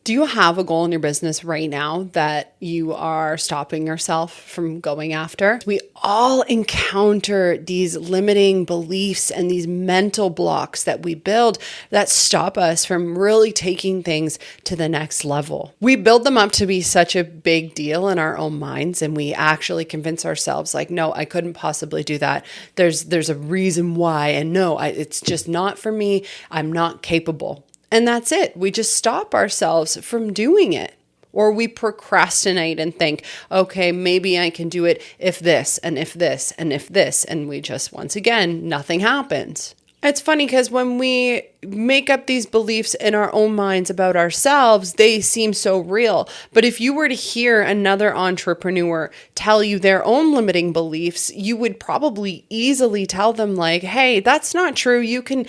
Do you have a goal in your business right now that you are stopping yourself from going after? We all encounter these limiting beliefs and these mental blocks that we build that stop us from really taking things to the next level. We build them up to be such a big deal in our own minds, and we actually convince ourselves like, no, I couldn't possibly do that. There's a reason why, and no, it's just not for me. I'm not capable. And that's it. We just stop ourselves from doing it. Or we procrastinate and think, okay, maybe I can do it if this and if this and if this. And we just, once again, nothing happens. It's funny because when we make up these beliefs in our own minds about ourselves, they seem so real. But if you were to hear another entrepreneur tell you their own limiting beliefs, you would probably easily tell them like, hey, that's not true. You can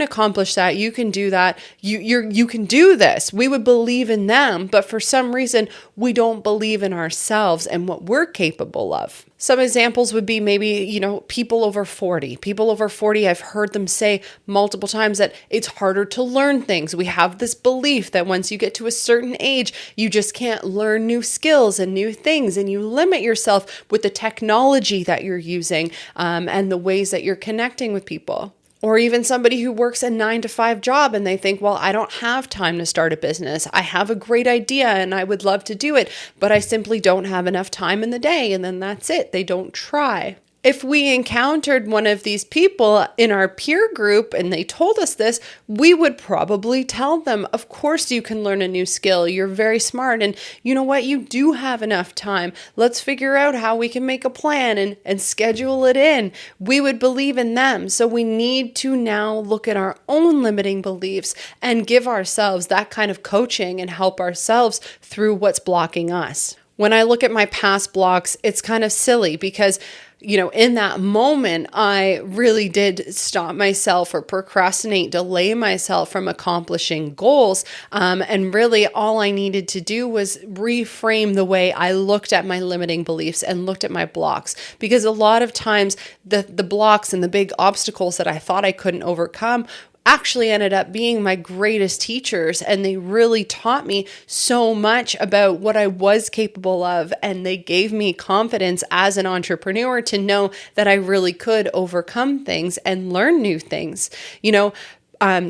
accomplish that. You can do that. You can do this. We would believe in them. But for some reason, we don't believe in ourselves and what we're capable of. Some examples would be maybe, people over 40. People over 40, I've heard them say multiple times that it's harder to learn things. We have this belief that once you get to a certain age, you just can't learn new skills and new things, and you limit yourself with the technology that you're using and the ways that you're connecting with people. Or even somebody who works a 9-to-5 job and they think, well, I don't have time to start a business. I have a great idea and I would love to do it, but I simply don't have enough time in the day. And then that's it. They don't try. If we encountered one of these people in our peer group and they told us this, we would probably tell them, of course you can learn a new skill. You're very smart. And you know what? You do have enough time. Let's figure out how we can make a plan and schedule it in. We would believe in them. So we need to now look at our own limiting beliefs and give ourselves that kind of coaching and help ourselves through what's blocking us. When I look at my past blocks, it's kind of silly because in that moment, I really did stop myself or procrastinate, delay myself from accomplishing goals. And really all I needed to do was reframe the way I looked at my limiting beliefs and looked at my blocks. Because a lot of times the blocks and the big obstacles that I thought I couldn't overcome actually ended up being my greatest teachers, and they really taught me so much about what I was capable of, and they gave me confidence as an entrepreneur to know that I really could overcome things and learn new things.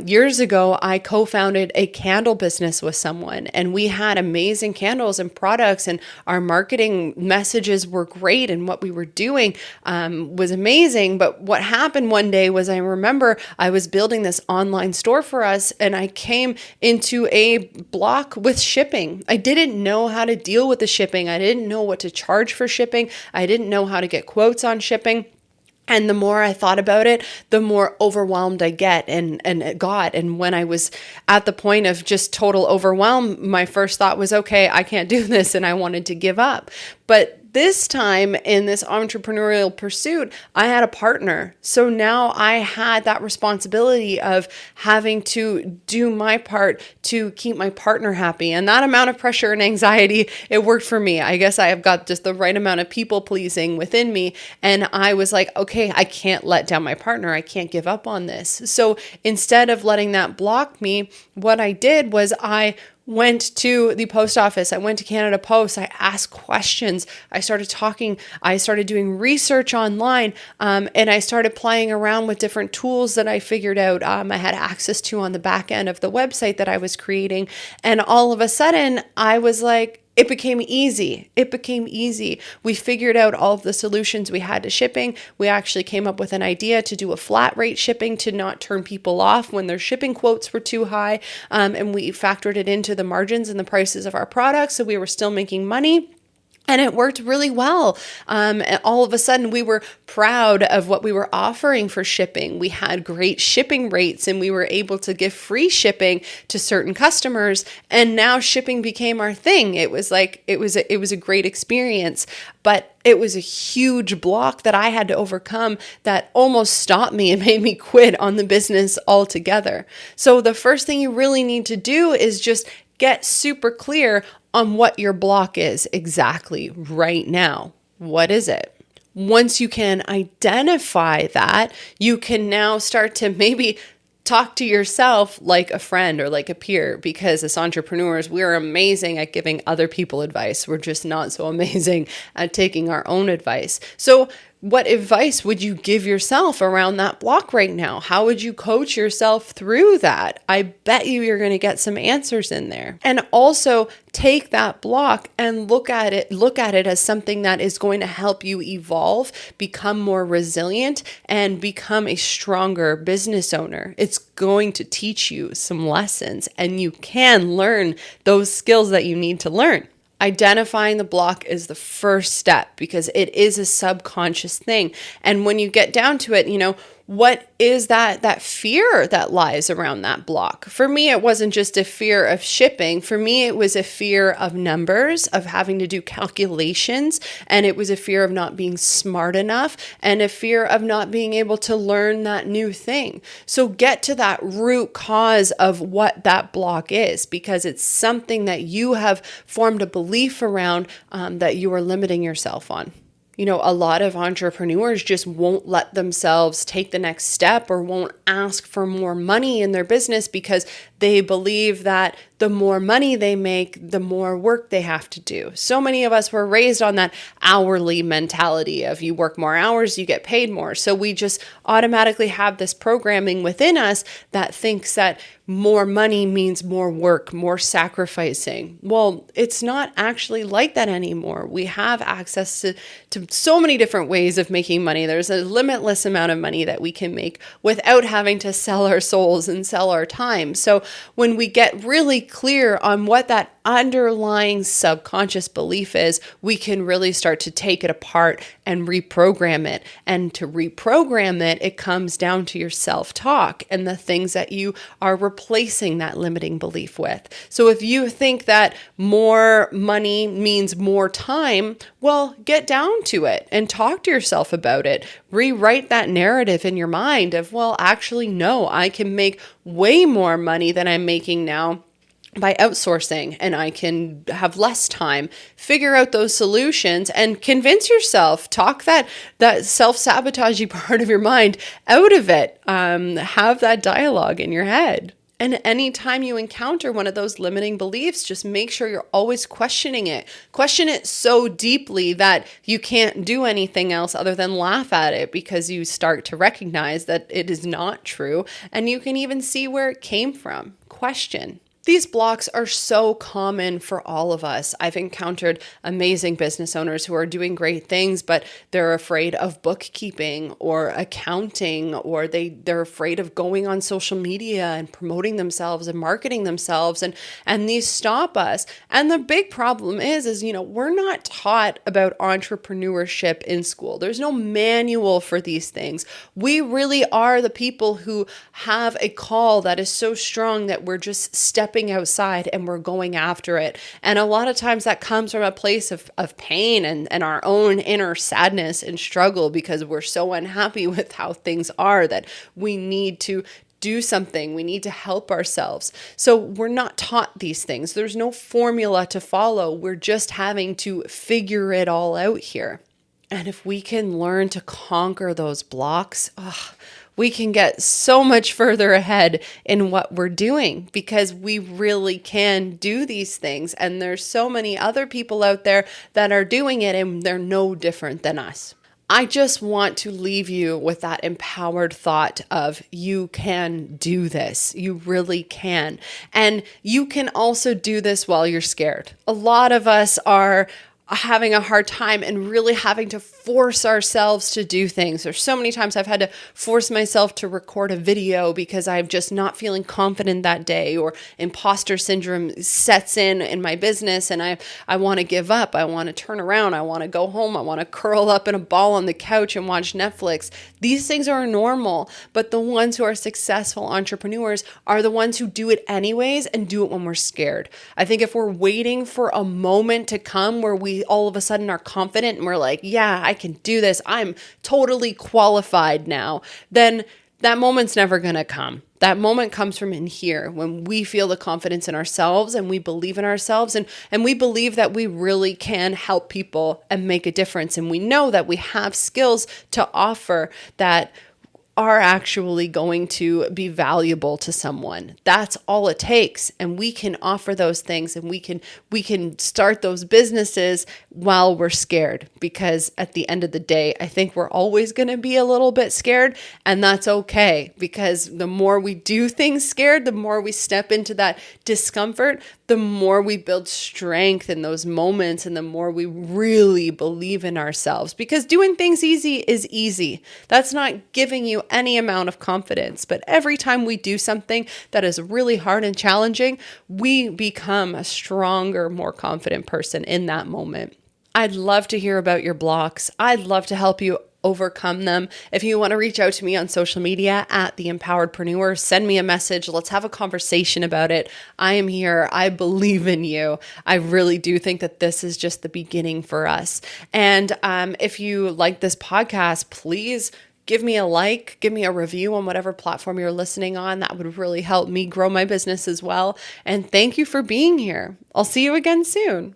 Years ago, I co-founded a candle business with someone, and we had amazing candles and products, and our marketing messages were great, and what we were doing was amazing. But what happened one day was I remember I was building this online store for us, and I came into a block with shipping. I didn't know how to deal with the shipping. I didn't know what to charge for shipping. I didn't know how to get quotes on shipping. And the more I thought about it, the more overwhelmed I got. And when I was at the point of just total overwhelm, my first thought was, okay, I can't do this. And I wanted to give up. But this time in this entrepreneurial pursuit, I had a partner. So now I had that responsibility of having to do my part to keep my partner happy. And that amount of pressure and anxiety, it worked for me. I guess I have got just the right amount of people pleasing within me. And I was like, okay, I can't let down my partner. I can't give up on this. So instead of letting that block me, what I did was I went to the post office. I went to Canada Post. I asked questions. I started talking. I started doing research online, and I started playing around with different tools that I figured out I had access to on the back end of the website that I was creating. And all of a sudden, I was like, it became easy. It became easy. We figured out all of the solutions we had to shipping. We actually came up with an idea to do a flat rate shipping to not turn people off when their shipping quotes were too high. And we factored it into the margins and the prices of our products. So we were still making money. And it worked really well. And all of a sudden, we were proud of what we were offering for shipping. We had great shipping rates, and we were able to give free shipping to certain customers. And now shipping became our thing. It was a great experience, but it was a huge block that I had to overcome that almost stopped me and made me quit on the business altogether. So the first thing you really need to do is just get super clear on what your block is exactly right now. What is it? Once you can identify that, you can now start to maybe Talk to yourself like a friend or like a peer, because as entrepreneurs, we're amazing at giving other people advice. We're just not so amazing at taking our own advice. So what advice would you give yourself around that block right now? How would you coach yourself through that? I bet you're going to get some answers in there. And also take that block and look at it as something that is going to help you evolve, become more resilient, and become a stronger business owner. It's going to teach you some lessons, and you can learn those skills that you need to learn. Identifying the block is the first step because it is a subconscious thing. And when you get down to it, what is that fear that lies around that block? For me, it wasn't just a fear of shipping. For me, it was a fear of numbers, of having to do calculations. And it was a fear of not being smart enough and a fear of not being able to learn that new thing. So get to that root cause of what that block is, because it's something that you have formed a belief around that you are limiting yourself on. A lot of entrepreneurs just won't let themselves take the next step or won't ask for more money in their business because they believe that the more money they make, the more work they have to do. So many of us were raised on that hourly mentality of you work more hours, you get paid more. So we just automatically have this programming within us that thinks that more money means more work, more sacrificing. Well, it's not actually like that anymore. We have access to so many different ways of making money. There's a limitless amount of money that we can make without having to sell our souls and sell our time. So when we get really clear on what that underlying subconscious belief is, we can really start to take it apart and reprogram it. And to reprogram it, it comes down to your self-talk and the things that you are replacing that limiting belief with. So if you think that more money means more time, well, get down to it and talk to yourself about it. Rewrite that narrative in your mind of, well, actually, no, I can make way more money than I'm making now by outsourcing, and I can have less time. Figure out those solutions and convince yourself. Talk that self-sabotaging part of your mind out of it. Have that dialogue in your head. And anytime you encounter one of those limiting beliefs, just make sure you're always questioning it. Question it so deeply that you can't do anything else other than laugh at it, because you start to recognize that it is not true, and you can even see where it came from. Question. These blocks are so common for all of us. I've encountered amazing business owners who are doing great things, but they're afraid of bookkeeping or accounting, or they're afraid of going on social media and promoting themselves and marketing themselves, and these stop us. And the big problem is we're not taught about entrepreneurship in school. There's no manual for these things. We really are the people who have a call that is so strong that we're just stepping outside and we're going after it. And a lot of times that comes from a place of pain and our own inner sadness and struggle, because we're so unhappy with how things are that we need to do something. We need to help ourselves. So we're not taught these things. There's no formula to follow. We're just having to figure it all out here. And if we can learn to conquer those blocks, we can get so much further ahead in what we're doing, because we really can do these things. And there's so many other people out there that are doing it, and they're no different than us. I just want to leave you with that empowered thought of you can do this. You really can. And you can also do this while you're scared. A lot of us are having a hard time and really having to force ourselves to do things. There's so many times I've had to force myself to record a video because I'm just not feeling confident that day, or imposter syndrome sets in my business, and I want to give up. I want to turn around. I want to go home. I want to curl up in a ball on the couch and watch Netflix. These things are normal, but the ones who are successful entrepreneurs are the ones who do it anyways and do it when we're scared. I think if we're waiting for a moment to come where we all of a sudden are confident and we're like, yeah, I can do this, I'm totally qualified now, then that moment's never going to come. That moment comes from in here, when we feel the confidence in ourselves and we believe in ourselves, and we believe that we really can help people and make a difference. And we know that we have skills to offer that are actually going to be valuable to someone. That's all it takes. And we can offer those things, and we can start those businesses while we're scared, because at the end of the day, I think we're always going to be a little bit scared, and that's okay, because the more we do things scared, the more we step into that discomfort, the more we build strength in those moments, and the more we really believe in ourselves, because doing things easy is easy. That's not giving you any amount of confidence. But every time we do something that is really hard and challenging, we become a stronger, more confident person in that moment. I'd love to hear about your blocks. I'd love to help you overcome them. If you want to reach out to me on social media at The Empoweredpreneur, send me a message. Let's have a conversation about it. I am here. I believe in you. I really do think that this is just the beginning for us. And if you like this podcast, please give me a like, give me a review on whatever platform you're listening on. That would really help me grow my business as well. And thank you for being here. I'll see you again soon.